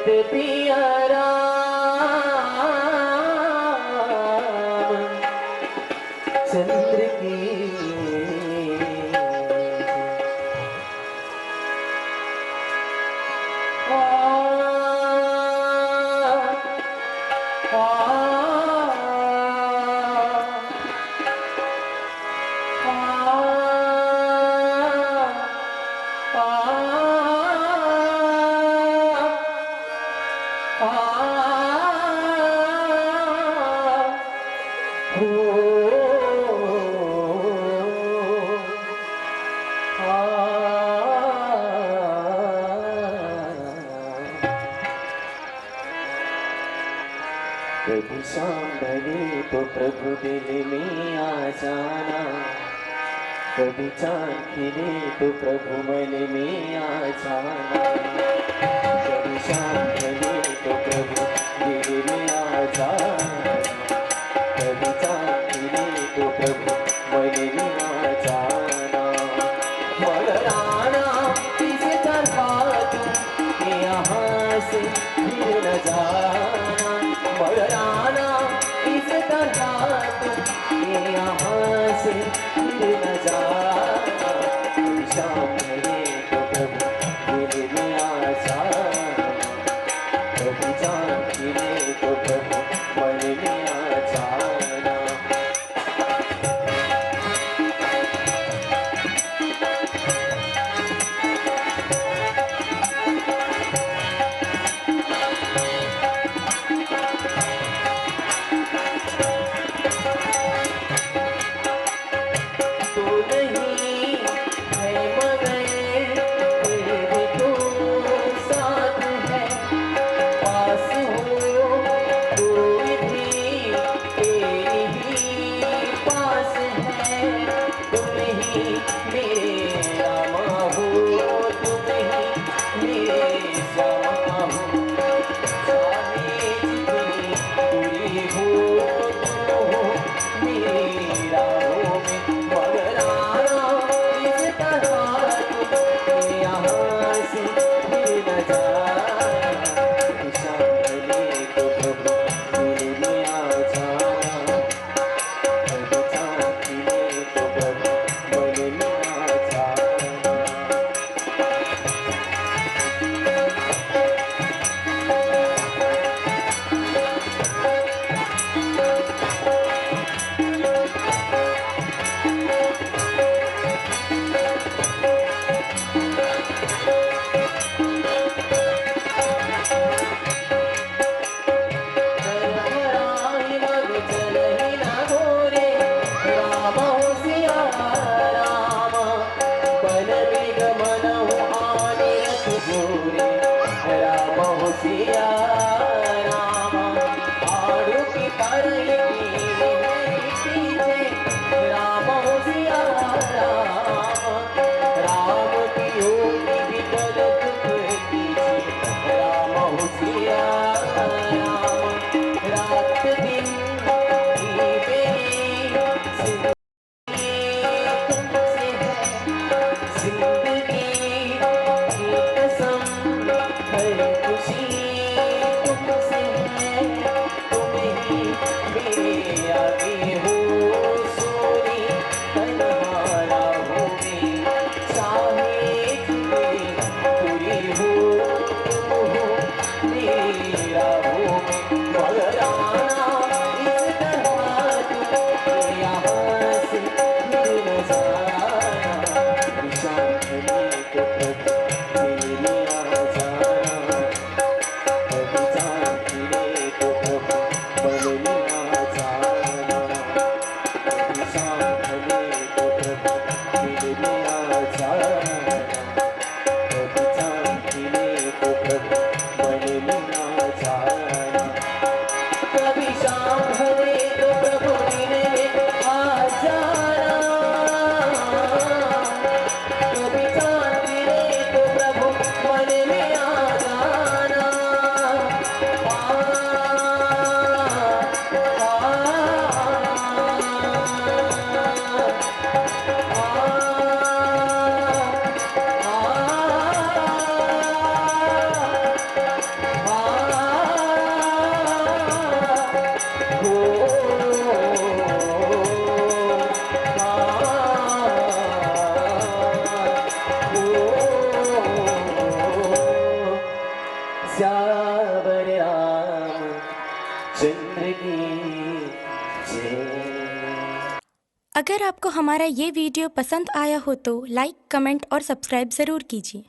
जगत प्रिय राम चंद्र की कभी शाम ढले तो प्रभु दिल में आ जाना, कभी चांद खिले तो प्रभु मन में आ जाना। कभी शाम ढले तो प्रभु दिल में आ जाना, कभी चांद खिले तो प्रभु मन में आ जाना। मगराना किस तरह तुम यहाँ से फिर न जाना, मगराना किस तरह तुम यहाँ से फिर न जाना। शाम ढले तो प्रभु दिल में आ जाना, कभी चांद खिले तो प्रभु मन बलराम चंद्र की जय। अगर आपको हमारा ये वीडियो पसंद आया हो तो लाइक, कमेंट और सब्सक्राइब ज़रूर कीजिए।